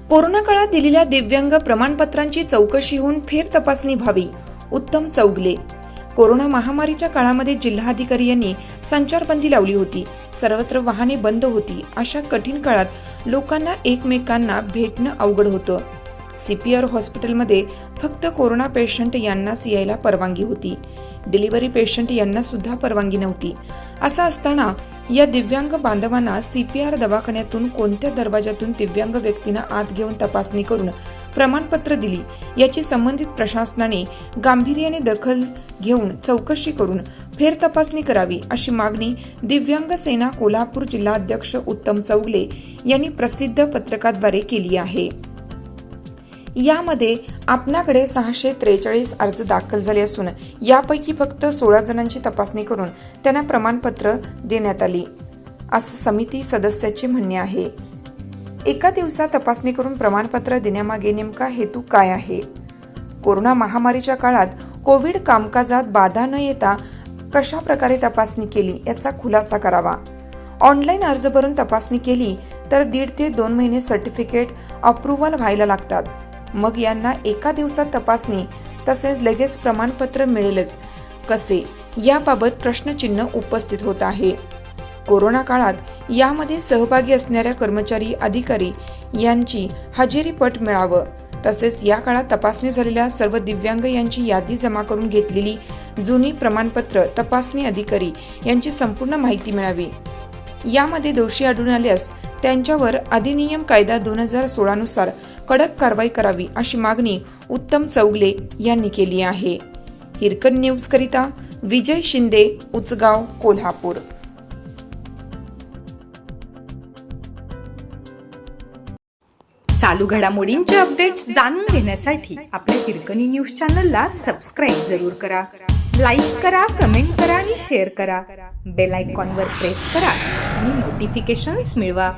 Corona काळात दिलेल्या दिव्यांग प्रमाणपत्रांची चौकशी होऊन फेर तपासणी व्हावी. उत्तम चौगले. कोरोना महामारीच्या काळामध्ये जिल्हाधिकारी यांनी संचारबंदी लावली होती. सर्वत्र वाहने बंद होती. अशा कठीण काळात लोकांना एकमेकांना भेटणं अवघड होतं. CPR हॉस्पिटलमध्ये फक्त कोरोना पेशंट यांनाच यायला परवानगी होती. डिलिव्हरी पेशंट यांना सुद्धा परवानगी नव्हती. असं असताना या दिव्यांग बांधवांना CPR दवाखान्यातून कोणत्या दरवाजातून दिव्यांग व्यक्तींना आत घेऊन तपासणी करून प्रमाणपत्र दिली याची संबंधित प्रशासनाने गांभीर्याने दखल घेऊन चौकशी करून फेर तपासणी करावी अशी मागणी दिव्यांग सेना कोल्हापूर जिल्हाध्यक्ष उत्तम चौगले यांनी प्रसिद्ध पत्रकाद्वारे केली आहे. यामध्ये आपणाकडे 643 अर्ज दाखल झाले असून यापैकी फक्त 16 जणांची तपासणी करून त्यांना प्रमाणपत्र देण्यात आली असं समिती सदस्याचे म्हणणे आहे. एका दिवसात तपासणी करून प्रमाणपत्र देण्यामागे नेमका हेतू काय आहे? कोरोना महामारीच्या काळात कोविड कामकाजात बाधा न येता कशा प्रकारे तपासणी केली याचा खुलासा करावा. ऑनलाईन अर्ज भरून तपासणी केली तर 1.5 ते 2 महिने सर्टिफिकेट अप्रूव्हल व्हायला लागतात. मग यांना एका दिवसात तपासणी तसेच लगेच प्रमाणपत्र मिळेलच कसे याबाबत प्रश्नचिन्ह उपस्थित होत आहे. कोरोना काळात यामध्ये सहभागी असणाऱ्या कर्मचारी अधिकारी यांची हजेरीपट मिळावं. तसेच या काळात तपासणी झालेल्या सर्व दिव्यांग यांची यादी जमा करून घेतलेली जुनी प्रमाणपत्र तपासणी अधिकारी यांची संपूर्ण माहिती मिळावी. यामध्ये दोषी आढळून आल्यास त्यांच्यावर अधिनियम कायदा 2016 नुसार कडक कारवाई करावी अशी मागणी उत्तम चौगले यांनी केली आहे. हिरकणी न्यूज करिता विजय शिंदे, उचगाव, कोल्हापूर. चालू घडामोडींचे अपडेट्स जाणून घेण्यासाठी आपल्या हिरकणी न्यूज चॅनलला सबस्क्राईब जरूर करा. लाईक करा, कमेंट करा आणि शेअर करा. बेल आयकॉनवर प्रेस करा आणि नोटिफिकेशन्स मिळवा.